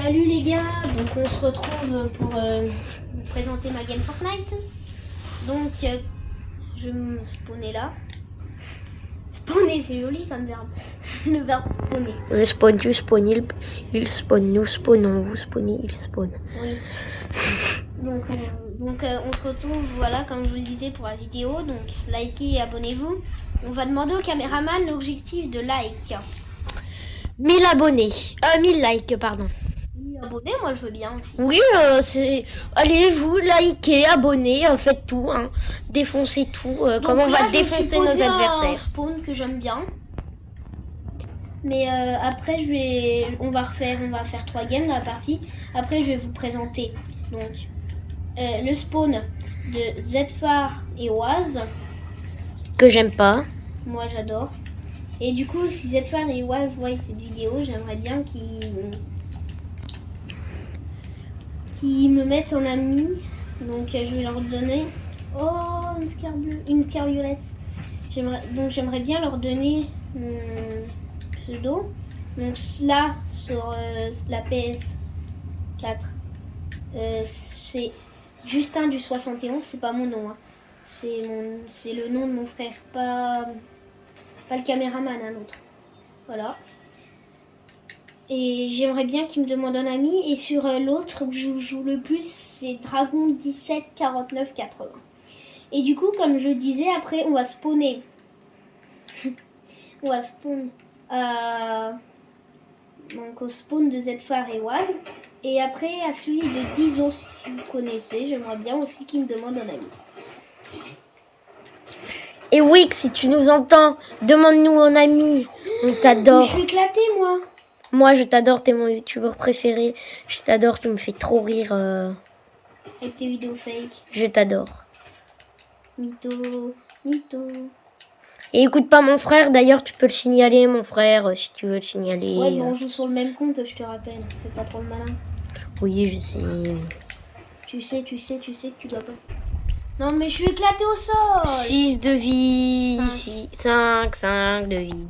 Salut les gars, donc on se retrouve pour vous présenter ma game Fortnite. Donc je vais me spawner là. Spawner, c'est joli comme verbe. Le verbe spawner. Je spawn, tu spawn, il spawn, nous spawnons, vous spawnez, il spawn. Oui. Donc on se retrouve, voilà, comme je vous le disais, pour la vidéo. Donc likez et abonnez-vous. On va demander au caméraman l'objectif de like. 1000 abonnés, 1000 likes, pardon. Abonnez, moi je veux bien aussi. Oui, c'est... Allez, vous, likez, abonnez, faites tout, hein. Défoncez tout, comme on va défoncer nos adversaires. Un spawn que j'aime bien. Mais après, on va faire 3 games dans la partie. Après, je vais vous présenter donc le spawn de Zfar et Oaz. Que j'aime pas. Moi, j'adore. Et du coup, si Zfar et Oaz voient cette vidéo, j'aimerais bien qu'ils me mettent en ami. Donc, je vais leur donner... Oh, une scarviolette. J'aimerais bien leur donner mon pseudo. Donc là, sur la PS4, c'est Justin du 71. C'est pas mon nom. Hein. C'est le nom de mon frère. Pas le caméraman, un autre. Voilà. Et j'aimerais bien qu'il me demande un ami. Et sur l'autre que je joue le plus, c'est Dragon 17 49 80. Et du coup, comme je disais, après, on va spawner. On va spawn donc au spawn de Zfar et Oaz. Et après, à celui de Dizo, si vous connaissez. J'aimerais bien aussi qu'il me demande un ami. Et Wick, si tu nous entends, demande-nous un ami. On t'adore. Je suis éclatée, moi. Moi, je t'adore, t'es mon youtubeur préféré. Je t'adore, tu me fais trop rire. Avec tes vidéos fake. Je t'adore. Mytho. Et écoute pas mon frère, d'ailleurs, tu peux le signaler, mon frère, si tu veux le signaler. Ouais, bon, on joue sur le même compte, je te rappelle. Fais pas trop le malin. Oui, je sais. Tu sais que tu dois pas. Non, mais je suis éclatée au sol. 6 de vie, 5 de vie.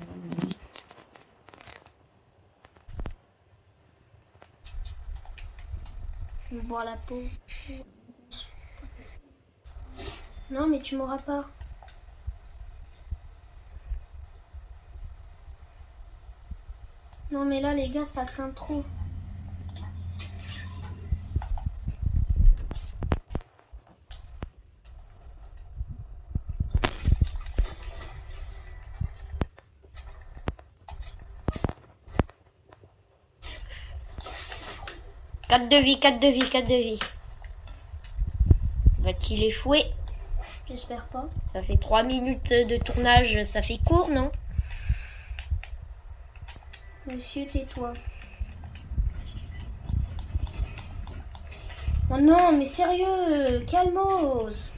Je vais boire la peau. Non, mais tu m'auras pas. Non, mais là, les gars, ça craint trop. Quatre de vie. Va-t-il échouer? J'espère pas. Ça fait 3 minutes de tournage, ça fait court, non? Monsieur, tais-toi. Oh non, mais sérieux, calmos.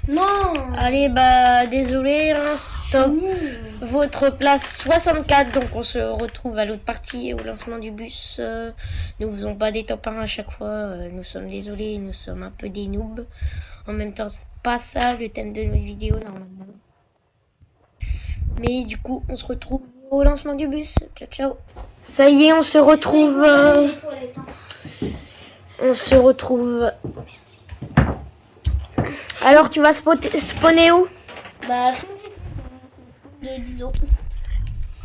Non. Allez, bah, désolé, hein, stop. Votre place 64, donc on se retrouve à l'autre partie, au lancement du bus. Nous faisons pas des top 1 à chaque fois, nous sommes désolés, nous sommes un peu des noobs. En même temps, c'est pas ça le thème de notre vidéo, normalement. Mais du coup, on se retrouve au lancement du bus. Ciao, ciao. Ça y est, on se retrouve... On se retrouve... Alors, tu vas spawner où? Bah, de Dizo.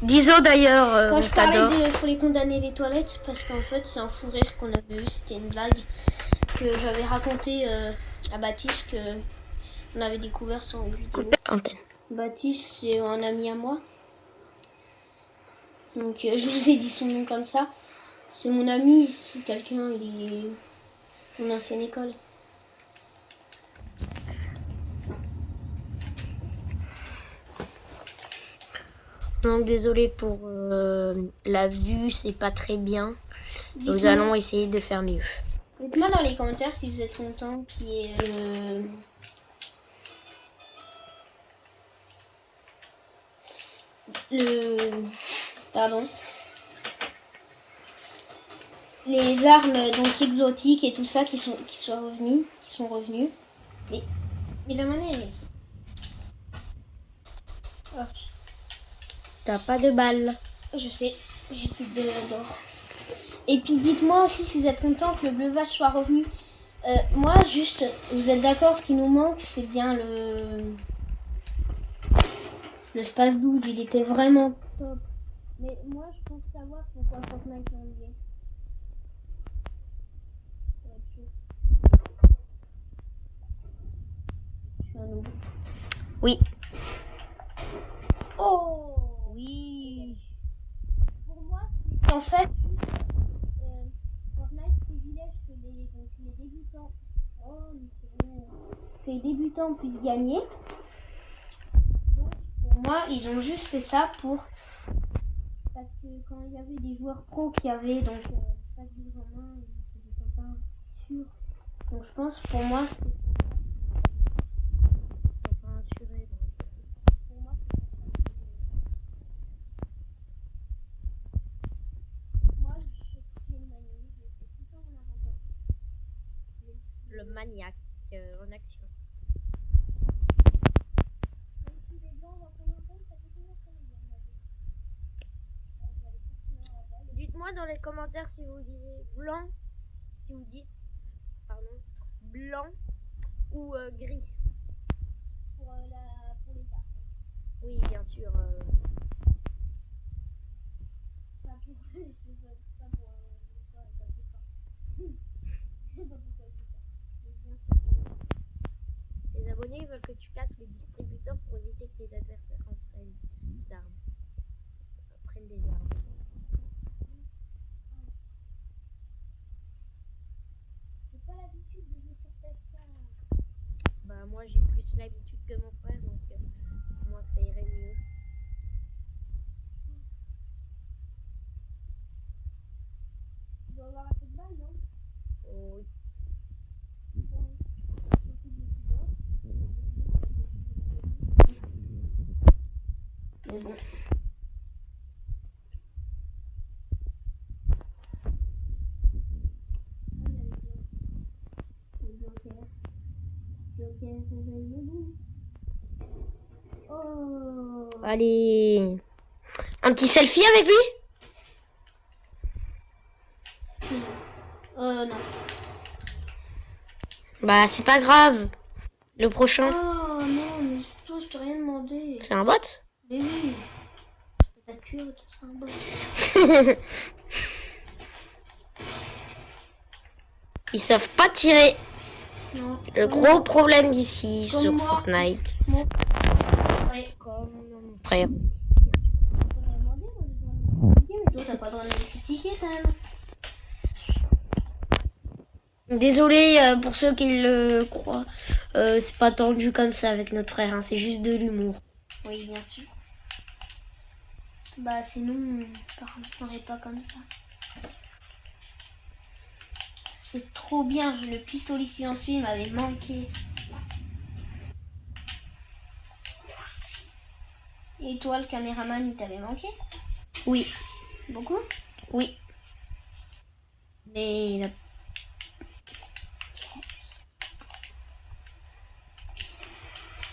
Dizo d'ailleurs, Quand je parlais t'adore. de faut les condamner les toilettes, parce qu'en fait, c'est un fou rire qu'on avait eu, c'était une blague que j'avais raconté à Baptiste, que on avait découvert sur une vidéo. Antenne. Baptiste, c'est un ami à moi. Donc, je vous ai dit son nom comme ça. C'est mon ami, si quelqu'un, il est mon ancienne école. Donc désolé pour la vue, c'est pas très bien. Nous allons essayer de faire mieux. Dites-moi dans les commentaires si vous êtes content qu'il y ait les armes donc exotiques et tout ça qui sont revenus. Mais la monnaie elle est qui? Oh. T'as pas de balles. Je sais, j'ai plus d'or. Et puis dites-moi aussi si vous êtes content que le bleu vache soit revenu. Moi, juste, vous êtes d'accord, ce qui nous manque, c'est bien le Space 12. Il était vraiment top. Mais moi, je pense savoir pourquoi Fortnite l'a enlevé. Ça va être chaud. Je suis un noob. Oui. Oh! Oui. Pour moi, c'est en fait, Fortnite privilège que les débutants. Oh, mais c'est bon. Que les débutants puissent gagner. Donc, pour moi, ils ont juste fait ça parce que quand il y avait des joueurs pros qui avaient donc pas de livre en main, ils étaient des copains sûrs. Donc je pense pour moi c'était Pas assuré, donc. pour moi c'est pour ça que moi je suis une manie, je fais tout le temps mon inventaire. Le maniaque en action. Même si les blancs dans ton enfant, ça peut toujours faire bien. Je vais aller chercher leur aval. Dites-moi dans les commentaires si vous disiez blanc, si vous dites, pardon, blanc ou gris. Pour les armes. Oui, bien sûr. Pas pour pas pour pas pour ça. Je sais pas pourquoi je dis ça. Mais bien sûr pour les armes. Les abonnés veulent que tu casses les distributeurs pour éviter que les adversaires en prennent d'armes. Prennent des armes. J'ai pas l'habitude de jouer sur PS4. Bah moi j'ai plus l'habitude que mon frère, donc moi ça irait mieux. Tu dois avoir un peu de balle, non? Oh, oui. Bon, surtout que je suis dehors. Mais bon. Oh. Allez, un petit selfie avec lui? Non. Bah c'est pas grave. Le prochain, Oh non, mais toi, je t'ai rien demandé. c'est un bot? Mais oui. Ta cure, tout ça, un bon. Ils savent pas tirer. Non. Le gros problème d'ici Comme sur moi. Fortnite. Ouais, comme mon Frère. T'as demandé, moi, de critiquer, mais toi, t'as pas le droit de me critiquer quand même. Désolé pour ceux qui le croient. C'est pas tendu comme ça avec notre frère, hein, c'est juste de l'humour. Oui, bien sûr. Bah, sinon, on n'aurait pas comme ça. C'est trop bien, le pistolet silencieux il m'avait manqué. Et toi, le caméraman, il t'avait manqué? Oui, Beaucoup? oui. Mais il a...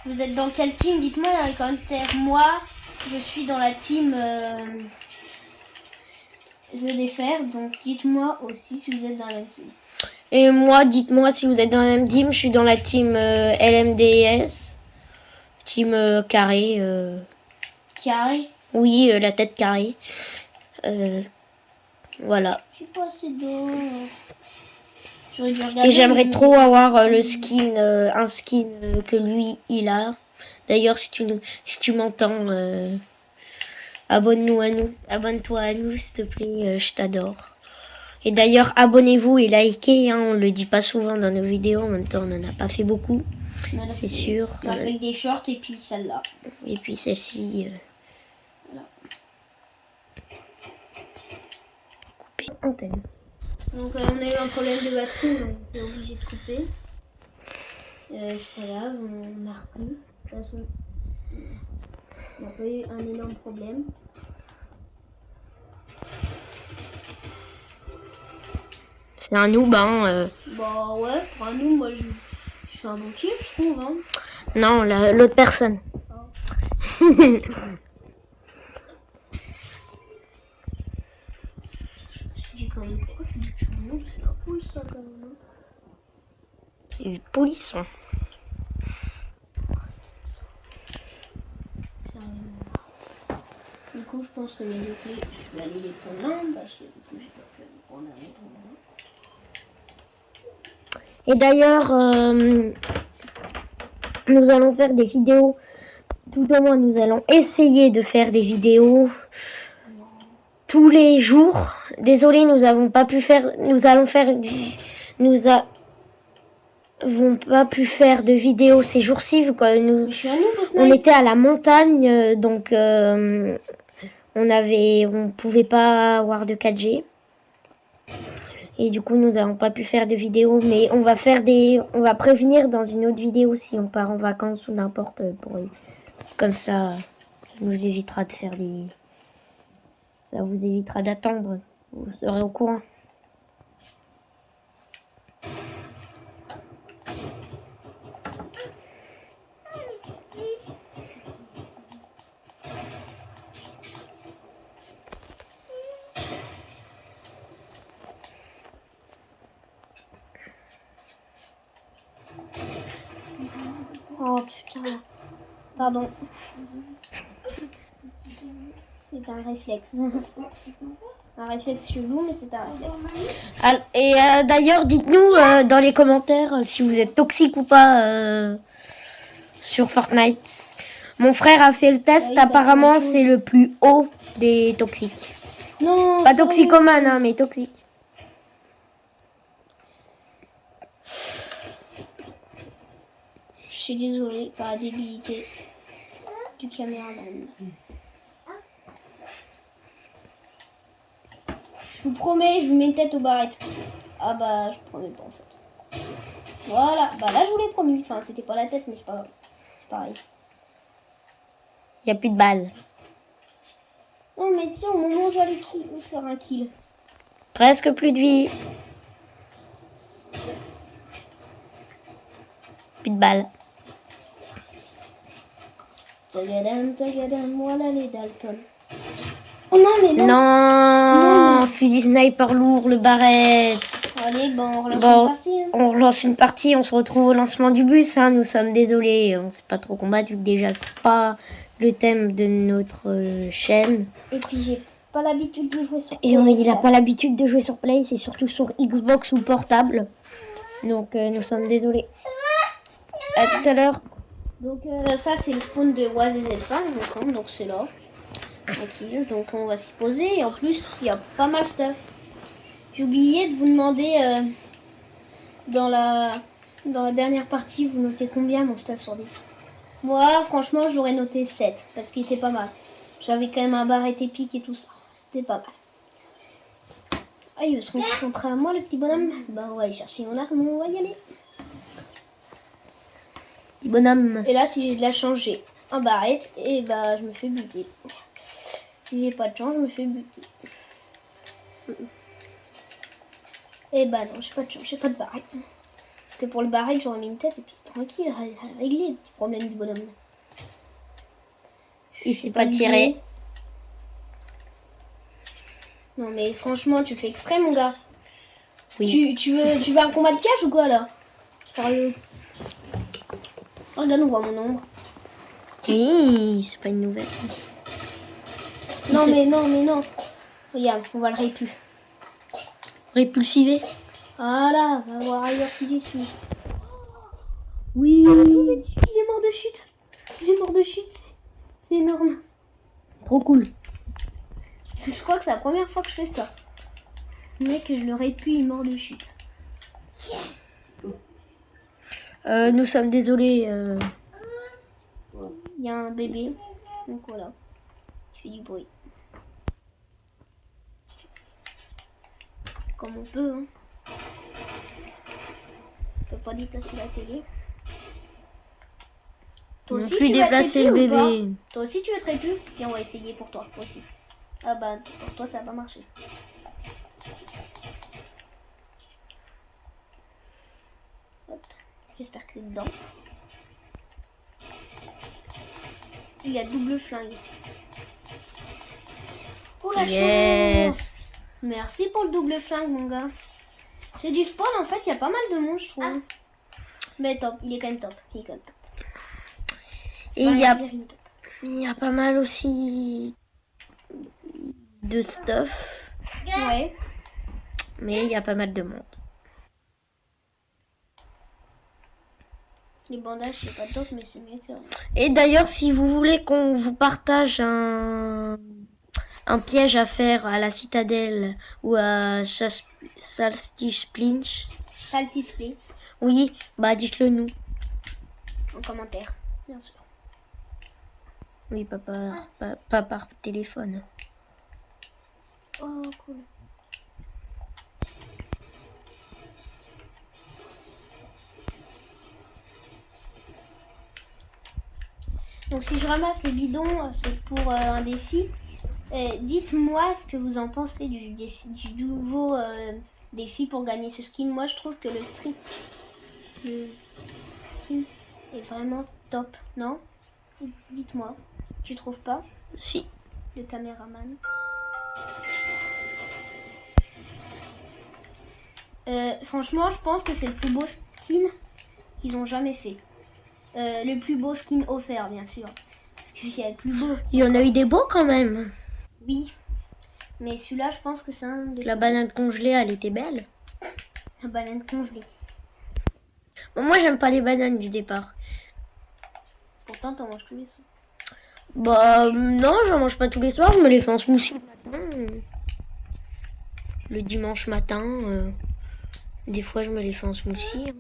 Vous êtes dans quelle team? Dites-moi dans les commentaires. Moi, je suis dans la team ZDFR, donc dites-moi aussi si vous êtes dans la même team. Et moi, dites-moi si vous êtes dans la même team. Je suis dans la team LMDS. Team carré. Carré? Oui, la tête carrée. Voilà. J'ai pas assez d'eau. J'aurais dû regarder, Et j'aimerais mais- trop avoir le skin, un skin que lui, il a. D'ailleurs, si tu m'entends, abonne-toi à nous, s'il te plaît, je t'adore. Et d'ailleurs, abonnez-vous et likez, hein, on le dit pas souvent dans nos vidéos, en même temps, on n'en a pas fait beaucoup, Voilà. c'est sûr. On a fait des shorts et puis celle-là. Et puis celle-ci, Voilà. coupée antenne. Donc on a eu un problème de batterie, donc on est obligé de couper. C'est pas grave, on a repris. De toute façon, on n'a pas eu un énorme problème. C'est un noob, hein. Bah ouais, pour un nous, moi je fais un bon kill, je trouve. Hein. Non, l'autre personne. Je dis quand même. ça quand même. C'est du polisson. Du coup, je pense que mes deux clés, je vais aller les prendre là parce que du coup, j'ai pas pu les prendre à l'autre moment. Et d'ailleurs, nous allons faire des vidéos. Tout au moins, nous allons essayer de faire des vidéos tous les jours. Désolé, nous avons pas pu faire. Nous avons pas pu faire de vidéos ces jours-ci vu que Mais je suis à nous, on était à la montagne, donc on pouvait pas avoir de 4G. Et du coup, nous n'avons pas pu faire de vidéos, mais on va prévenir dans une autre vidéo si on part en vacances ou n'importe comme ça nous évitera de faire ça vous évitera d'attendre. Vous serez au courant. Oh putain. Pardon. C'est un réflexe. Un réflexe chelou, mais c'est un réflexe. Et d'ailleurs, dites-nous dans les commentaires si vous êtes toxique ou pas sur Fortnite. Mon frère a fait le test, Oui, apparemment c'est le plus haut des toxiques. Non, Pas toxicomane, hein, mais toxique. Je suis désolée par la débilité du caméraman. Je vous promets, je vous mets une tête aux barrettes. Ah bah, je vous promets pas en fait. Voilà, bah là je vous l'ai promis. Enfin, c'était pas la tête, mais c'est pas grave. C'est pareil. Il n'y a plus de balles. Non, mais tiens, au moment où j'allais faire un kill. Presque plus de vie. Plus de balles. Tagadam, tagadam, voilà les Dalton. Oh non, mais non. Non, fusil sniper lourd, le barrette. Allez, bon, on relance Bon, une partie. Hein. on relance une partie, on se retrouve au lancement du bus. Hein. Nous sommes désolés, on ne sait pas trop combattre vu que déjà c'est pas le thème de notre chaîne. Et puis j'ai pas l'habitude de jouer sur Et il n'a pas l'habitude de jouer sur Play, c'est surtout sur Xbox ou portable. Donc nous sommes désolés. À tout à l'heure. Donc ça c'est le spawn de Oise et Zelfa, il me semble, donc c'est là. Tranquille, donc on va s'y poser. Et en plus, il y a pas mal de stuff. J'ai oublié de vous demander dans la dernière partie, vous notez combien mon stuff sur 10? Moi, franchement, je l'aurais noté 7 parce qu'il était pas mal. J'avais quand même un barrette épique et tout ça. C'était pas mal. Ah, il veut se rencontrer à moi, le petit bonhomme. Bah, on va aller chercher mon arme, on va y aller. Petit bonhomme. Et là, si j'ai de la chance, j'ai un barrette et bah, je me fais buter. Si j'ai pas de chance, je me fais buter. Et bah non, j'ai pas de chance, j'ai pas de barrette. Parce que pour le barrette, j'aurais mis une tête et puis c'est tranquille, réglé le petit problème du bonhomme. Il s'est pas tiré. Non mais franchement, tu fais exprès mon gars. Oui. Tu veux un combat de cash ou quoi là? Sérieux? Regarde, on voit mon ombre. Oui, c'est pas une nouvelle. Non mais non. Regarde, on va le répu. Répulsivé. Voilà, va voir ailleurs si j'y suis. Oui. Il est mort de chute. Il est mort de chute, c'est énorme. Trop cool. Je crois que c'est la première fois que je fais ça. Le mec, je le répu, il est mort de chute. Nous sommes désolés. Il y a un bébé, donc voilà. Il fait du bruit. Comme on peut, hein. On peut pas déplacer la télé. Toi Non aussi, plus tu vas déplacer être le répu ou pas? bébé. Toi aussi, tu veux être répu? Viens, on va essayer pour toi aussi. Ah bah, pour toi, ça va pas marcher. Hop. J'espère que c'est dedans. Il y a double flingue. Oh la chance! Yes. Merci pour le double flingue, mon gars. C'est du spawn, en fait, il y a pas mal de monde, je trouve. Mais top, il est quand même top. Et Ouais, il y a, je dirais top. il y a pas mal aussi de stuff. Ouais. Mais il y a pas mal de monde. Les bandages, c'est pas top, mais c'est mieux que rien. Et d'ailleurs, si vous voulez qu'on vous partage un piège à faire à la citadelle ou à Salstish Splinch, Salty Splits, oui, bah dites-le nous. en commentaire, bien sûr. Oui, pas par téléphone. Oh, cool. Donc si je ramasse les bidons, c'est pour un défi. Dites-moi ce que vous en pensez du nouveau défi pour gagner ce skin. Moi, je trouve que le skin est vraiment top, non? Dites-moi, tu trouves pas? Si. Le caméraman. Franchement, je pense que c'est le plus beau skin qu'ils ont jamais fait. Le plus beau skin offert, bien sûr. Parce qu'il y a le plus beau. Il y en a eu des beaux quand même. Oui. Mais celui-là, je pense que c'est un des La plus banane congelée, elle était belle. beaux. La banane congelée. Bon, moi, j'aime pas les bananes du départ. Pourtant, t'en manges tous les soirs. Bah, non, j'en mange pas tous les soirs. Je me les fais en smoothie le matin. Le dimanche matin. Des fois, je me les fais en smoothie.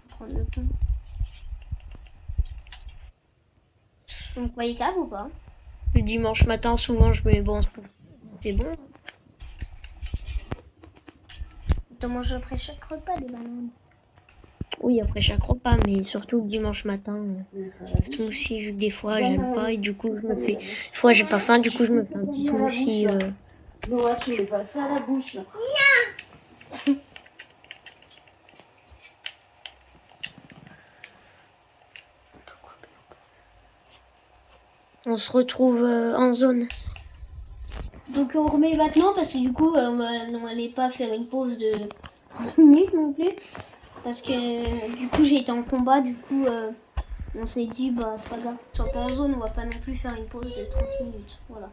Prendre le pain. Donc, voyez câble ou pas? Le dimanche matin, souvent, je me les fais en smoothie. C'est bon. T'en manges après chaque repas des bananes. Oui, après chaque repas, mais surtout le dimanche matin. Smoothie, vu que des fois, j'aime pas. Et du coup, je me fais... Des fois, j'ai pas faim, du coup, je me fais un petit smoothie. Laura, tu mets pas ça à la bouche, là. On se retrouve en zone. Donc, on remet maintenant parce que du coup, on allait pas faire une pause de 30 minutes non plus. Parce que du coup, j'ai été en combat. Du coup, on s'est dit, bah, c'est pas grave. Sans pas en zone, on va pas non plus faire une pause de 30 minutes. Voilà.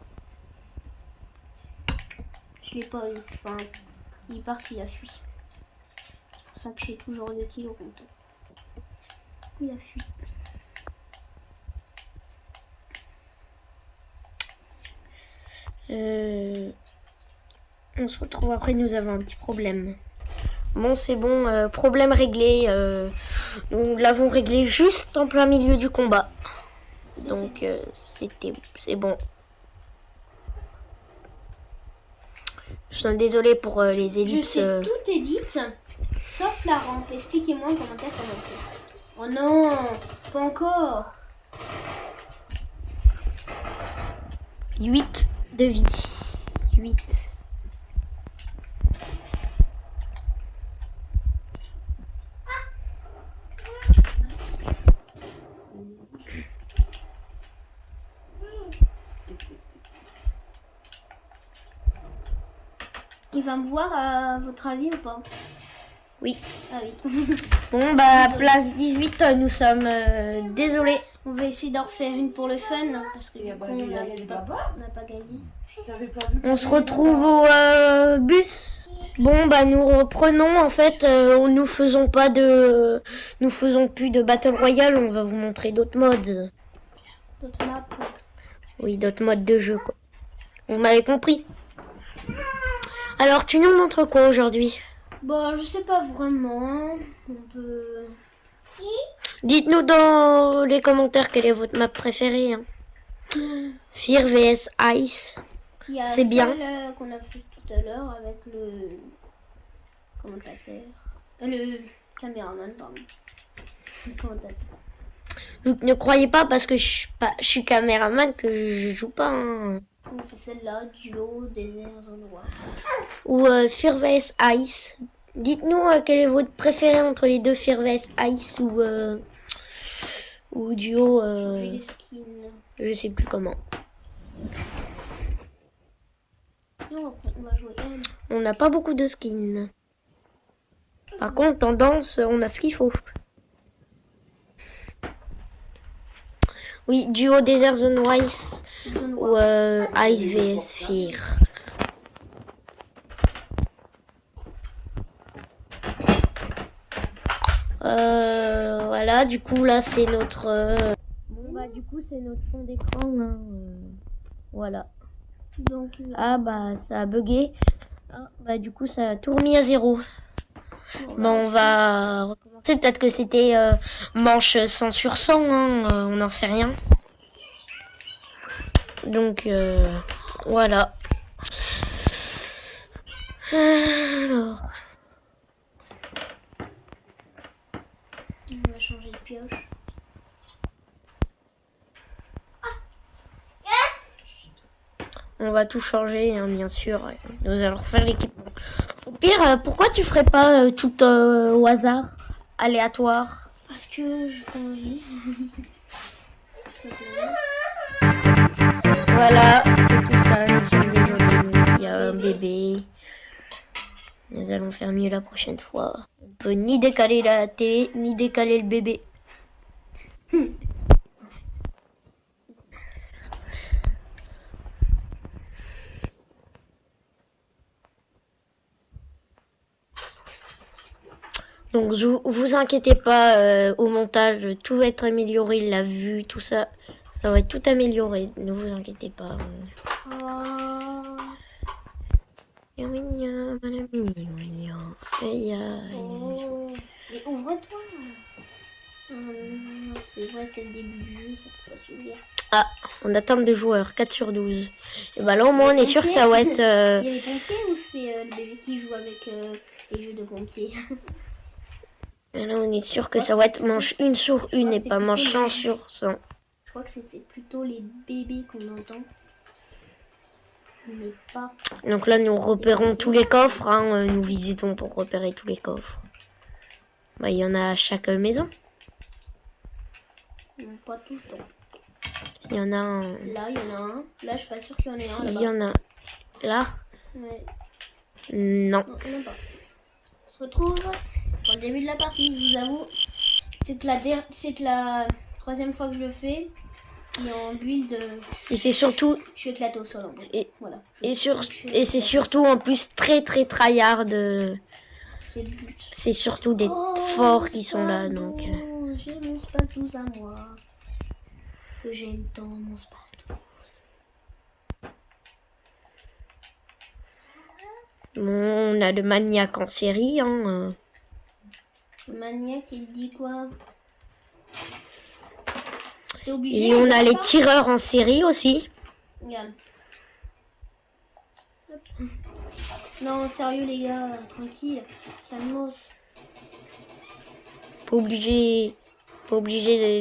Je l'ai pas eu. Enfin, il est parti, il a fui. C'est pour ça que j'ai toujours 2 kilos au compte. Il a fui. On se retrouve après, nous avons un petit problème. Bon, c'est bon, problème réglé. Nous l'avons réglé juste en plein milieu du combat. Donc, c'est bon. Je suis désolée pour les Je ellipses. sais tout édite, sauf la rampe. Expliquez-moi en commentaire comment on fait. Oh non, pas encore. 8 de vie. 8. Il va me voir à votre avis ou pas? Oui. Ah oui. Bon, bah, place 18, nous sommes désolés. On va essayer d'en refaire une pour le fun, parce que Il y a du coup, pas- il y a des babas. on n'a pas gagné. T'avais pas vu On se retrouve au bus. Bon, bah, nous reprenons. En fait, nous faisons plus de Battle Royale. On va vous montrer d'autres modes. D'autres maps. Oui, d'autres modes de jeu, quoi. Vous m'avez compris. Alors, tu nous montres quoi aujourd'hui? Bon, je sais pas vraiment. On peut... Dites-nous dans les commentaires quelle est votre map préférée. Hein. Fear vs Ice. Il y a C'est bien. celle qu'on a fait tout à l'heure avec le commentateur. Le caméraman, pardon. Le commentateur. Vous ne croyez pas parce que je suis caméraman que je joue pas. Hein. Donc c'est celle-là, duo, désert, endroit. Ou Fear vs Ice. Dites-nous quel est votre préféré entre les deux, Fear vs Ice ou duo, Changer les skins. je sais plus comment. Non, on va jouer M. On n'a pas beaucoup de skins. Par contre, tendance, on a ce qu'il faut. Oui, duo Desert Zone Wise ou Ice vs Fear. Voilà, du coup là c'est notre bon bah du coup c'est notre fond d'écran hein. Voilà. Donc là, Ah bah ça a bugué. Ah, bah du coup ça a tout remis à zéro. Bon on va recommencer. Peut-être que c'était manche 100 sur 100 hein, on n'en sait rien. Donc voilà. Alors on va changer de pioche. on va tout changer hein, bien sûr. Nous allons refaire l'équipement. Au pire, pourquoi tu ferais pas tout au hasard, aléatoire? Parce que j'ai pas envie. Voilà, c'est tout ça. Nous sommes désolés, il y a un bébé. Nous allons faire mieux la prochaine fois. On peut ni décaler la télé, ni décaler le bébé. Donc vous inquiétez pas, au montage, tout va être amélioré, la vue, tout ça, ça va être tout amélioré. Ne vous inquiétez pas. Oh, mais ouvre-toi. C'est vrai, c'est le début du jeu, ça peut pas s'ouvrir. Ah, on attend 2 joueurs, 4 sur 12. Et bah là au moins on est sûr que ça va être... Il y a les pompiers ou c'est le bébé qui joue avec les jeux de pompiers? Et là on est sûr que ça va être manche 1 sur 1 et pas manche 100 sur 100. Je crois que c'était plutôt les bébés qu'on entend. Mais pas. Donc là nous repérons tous les coffres, hein, nous visitons pour repérer tous les coffres. Bah il y en a à chaque maison. Non, pas tout le temps. Il y en a un... Là, il y en a un. Là, je suis pas sûre qu'il y en ait un Il là-bas. y en a... Là? Ouais. Non. Non, il y en a pas. On se retrouve pour le début de la partie, je vous avoue. C'est la 3e fois que je le fais. Et en build, Et c'est surtout... je suis éclaté au sol en gros. Et, Voilà. et c'est surtout en plus très tryhard. C'est le but. C'est surtout des forts qui sont là, donc... J'ai mon space 12 à moi. Que j'aime tant mon space 12. Bon, on a le maniaque en série, hein. Le maniaque, il dit quoi? T'es obligé. Et on a les pas tireurs en série aussi. Regarde. Hop. Non, sérieux les gars, tranquille. Calmos. Pas obligé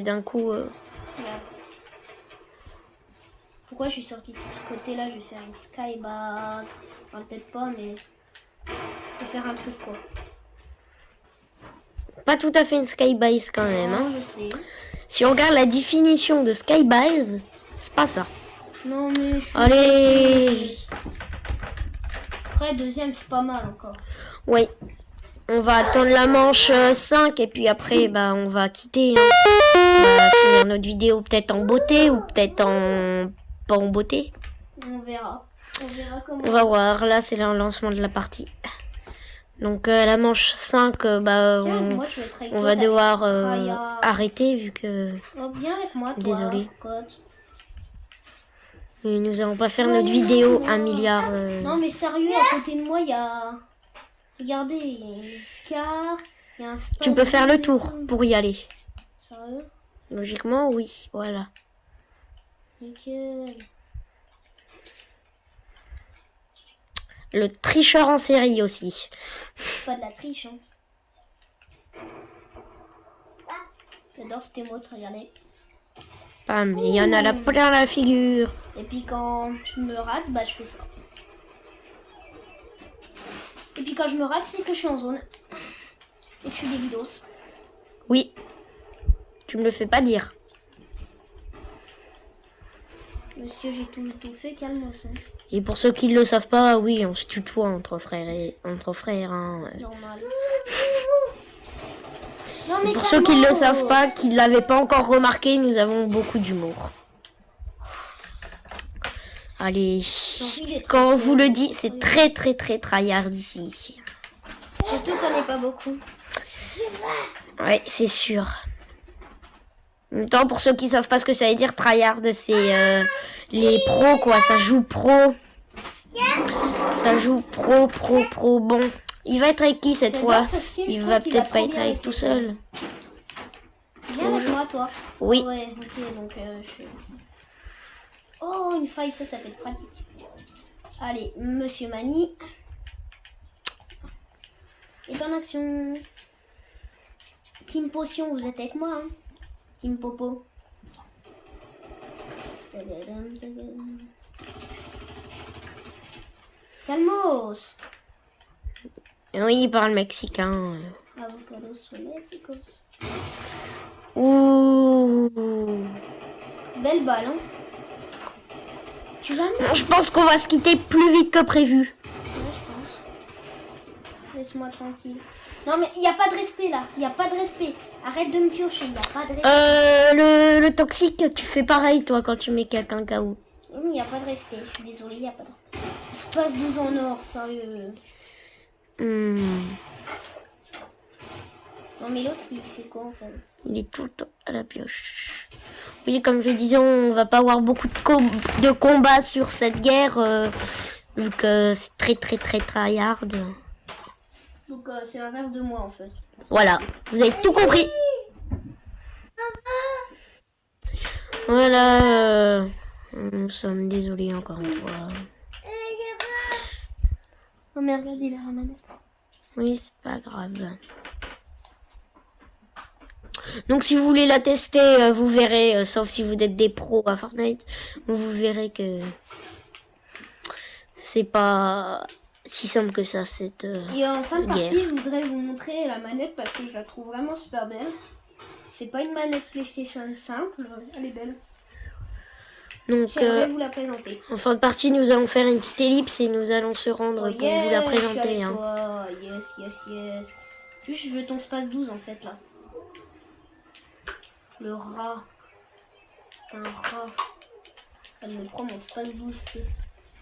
d'un coup... Regarde. Pourquoi je suis sortie de ce côté-là? Je vais faire une skybag. Enfin, peut-être pas, mais... Je vais faire un truc, quoi. Pas tout à fait une skybase quand même, hein. Non, je sais. Si on regarde la définition de skybase, c'est pas ça. Non, mais je suis... Allez. Après, 2e, c'est pas mal encore. Oui. On va attendre la manche 5 et puis après, bah, on va quitter. Hein. On va finir notre vidéo peut-être en beauté ou peut-être en... pas en beauté. On verra. On verra comment... On va voir. Là, c'est le lancement de la partie. Donc, la manche 5, bah, Tiens, moi, je vais être avec on toi, va t'as devoir tryhard. arrêter vu que Oh, viens avec moi, toi. Désolée. Cocotte. nous allons pas faire notre vidéo 1 milliard. Non, mais sérieux, à côté de moi, il y a... Regardez, il y a une scar, il y a un space... Tu peux faire le tour pour y aller. Sérieux? Logiquement, oui. Voilà. Nickel. Le tricheur en série aussi. C'est pas de la triche, hein. J'adore cette émote, regardez. Bam, il y en a là plein la figure. Et puis quand je me rate, bah je fais ça. Et puis quand je me rate, c'est que je suis en zone. Et que je suis des vidos. Oui. Tu me le fais pas dire. Monsieur, j'ai tout fait, calme-moi ça. Et pour ceux qui ne le savent pas, oui, on se tutoie entre frères entre frères. Hein. Normal. Non, mais Pour ceux qui ne le calmos. savent pas, qui ne l'avaient pas encore remarqué, nous avons beaucoup d'humour. Allez, envie d'être quand on vous le dit, c'est très très très tryhard ici. Je te connais pas beaucoup. Ouais, c'est sûr. En même temps, pour ceux qui savent pas ce que ça veut dire, tryhard, c'est les pros, quoi. Ça joue pro. Ça joue pro. Bon, il va être avec qui cette fois? J'adore ce skin, je Il trouve va qu'il peut-être trop pas être bien avec avec tout ses seul. Viens avec moi, toi. Oui. Ouais, ok, donc je... Oh, une faille, ça peut être pratique. Allez, Monsieur Mani. Et en action. Team Potion, vous êtes avec moi, hein. Team Popo. Calmos. Oui, il parle mexicain. Avocados o Mexicos. Ouh. Belle balle, hein. Tu vas me... Je pense qu'on va se quitter plus vite que prévu. Ouais, je pense. Laisse-moi tranquille. Non, mais il n'y a pas de respect, là. Il n'y a pas de respect. Arrête de me piocher, il n'y a pas de respect. Le toxique, tu fais pareil, toi, quand tu mets quelqu'un KO. Il n'y a pas de respect. Je suis désolée, il n'y a pas de respect. On se passe 12 en or, sérieux. Non, mais l'autre, il fait quoi, en fait? Il est tout le temps à la pioche. Oui, comme je disais, on va pas avoir beaucoup de combats sur cette guerre, vu que c'est très très très tryhard. Donc, c'est l'inverse de moi, en fait. Voilà, vous avez tout compris. Voilà, nous sommes désolés encore une fois. Oh, mais regarde, il a la manette. Oui, c'est pas grave. Donc si vous voulez la tester, vous verrez, sauf si vous êtes des pros à Fortnite, vous verrez que c'est pas si simple que ça cette Et en fin de guerre. partie, je voudrais vous montrer la manette parce que je la trouve vraiment super belle. C'est pas une manette PlayStation simple, elle est belle. Donc J'aimerais vous la présenter. en fin de partie, nous allons faire une petite ellipse et nous allons se rendre pour vous la présenter. Hein. Toi. Yes. Juste, je veux ton space 12 en fait là. Le rat. C'est un rat. Elle me prend mon space 12. Tu sais.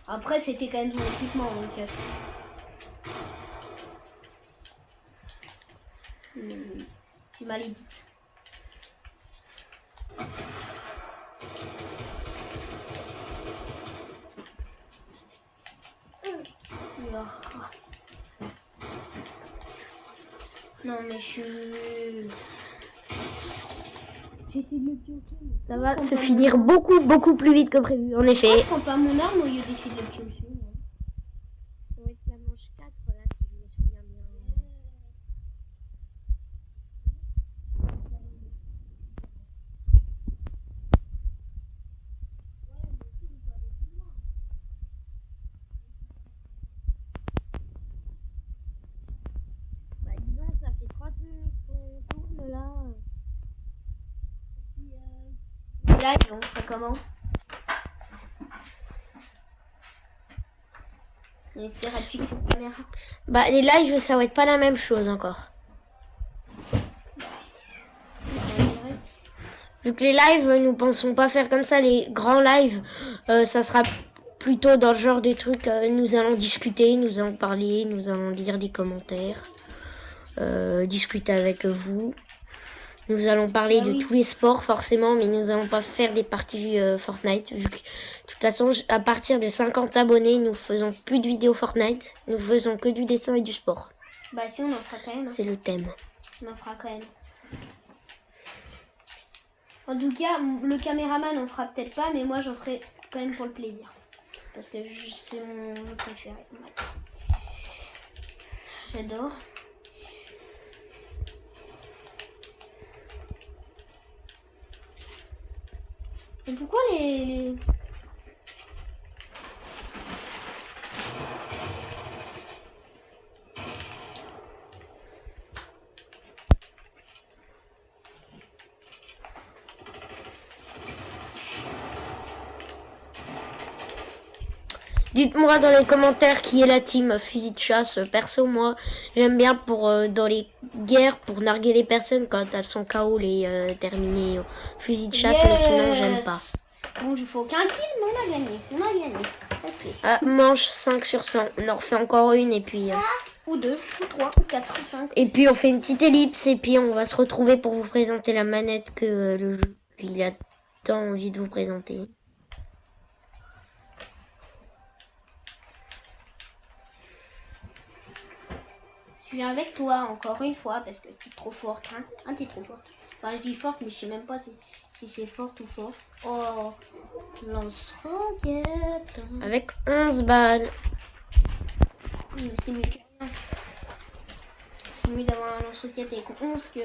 Après, c'était quand même son équipement donc. Tu malédite. Le rat. Non mais je suis... J'essaie de le piocher. Ça va se finir beaucoup plus vite que prévu, en effet. Je prends pas mon arme au lieu d'essayer de le piocher. Ça va être la manche 4 là, si je me souviens bien. Bah disons que ça fait 30 minutes qu'on tourne là. Là, on fait comment? On essaiera de fixer la caméra. Bah les lives, ça va être pas la même chose encore. Vu que les lives, nous pensons pas faire comme ça, les grands lives, ça sera plutôt dans le genre des trucs, nous allons discuter, nous allons parler, nous allons lire des commentaires, discuter avec vous. Nous allons parler de tous les sports forcément, mais nous allons pas faire des parties Fortnite. Vu que, de toute façon, à partir de 50 abonnés, nous faisons plus de vidéos Fortnite. Nous faisons que du dessin et du sport. Bah si, on en fera quand même. C'est le thème. On en fera quand même. En tout cas, le caméraman en fera peut-être pas, mais moi j'en ferai quand même pour le plaisir. Parce que c'est mon jeu préféré. J'adore. Et pourquoi les... Dites-moi dans les commentaires qui est la team fusil de chasse. Perso, moi, j'aime bien pour dans les guerres pour narguer les personnes quand elles sont KO les terminer au fusil de chasse, mais sinon j'aime pas. Donc il faut qu'un kill, mais on a gagné. On a gagné. Presque. Ah, manche 5 sur 100. On en refait encore une et puis... Ou 2, ou 3, ou 4, ou 5. Et puis on fait une petite ellipse et puis on va se retrouver pour vous présenter la manette que le jeu il a tant envie de vous présenter. Je viens avec toi encore une fois parce que tu es trop forte. Hein. Ah, t'es trop forte. Enfin, je dis forte, mais je sais même pas si c'est forte ou fort. Oh, lance-roquette. Avec 11 balles. Mais c'est mieux que rien. C'est mieux d'avoir un lance-roquette avec 11 que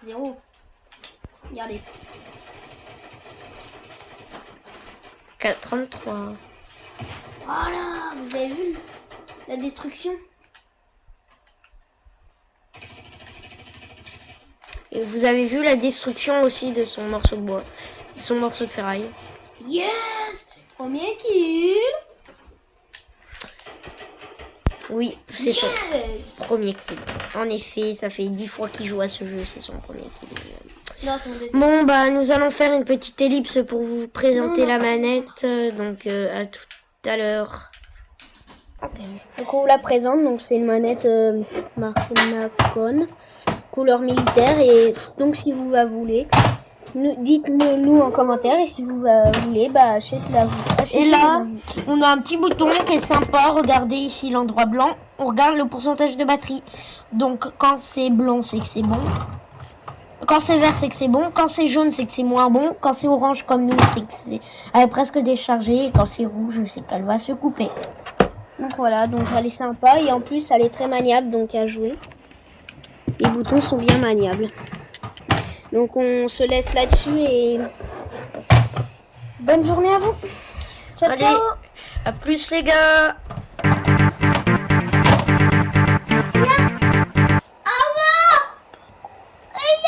0. Regardez. 33. Voilà, vous avez vu la destruction? Et vous avez vu la destruction aussi de son morceau de bois. Son morceau de ferraille. Yes! Premier kill! Oui, c'est son Yes! premier kill. En effet, ça fait 10 fois qu'il joue à ce jeu, c'est son premier kill. Non, c'est mon deuxième. Bon, bah, nous allons faire une petite ellipse pour vous présenter Non, la non. manette. Donc, à tout à l'heure. Donc on vous la présente, donc c'est une manette marque Nacon, couleur militaire, et donc si vous la voulez, dites-le nous en commentaire, et si vous la voulez, bah achetez-la vous. Et là, on a un petit bouton qui est sympa. Regardez ici l'endroit blanc. On regarde le pourcentage de batterie. Donc, quand c'est blanc, c'est que c'est bon. Quand c'est vert, c'est que c'est bon. Quand c'est jaune, c'est que c'est moins bon. Quand c'est orange comme nous, c'est que elle est presque déchargée. Et quand c'est rouge, c'est qu'elle va se couper. Donc voilà, donc elle est sympa, et en plus elle est très maniable, donc à jouer. Les boutons sont bien maniables. Donc on se laisse là-dessus, et bonne journée à vous. Ciao, Allez, ciao. à plus les gars.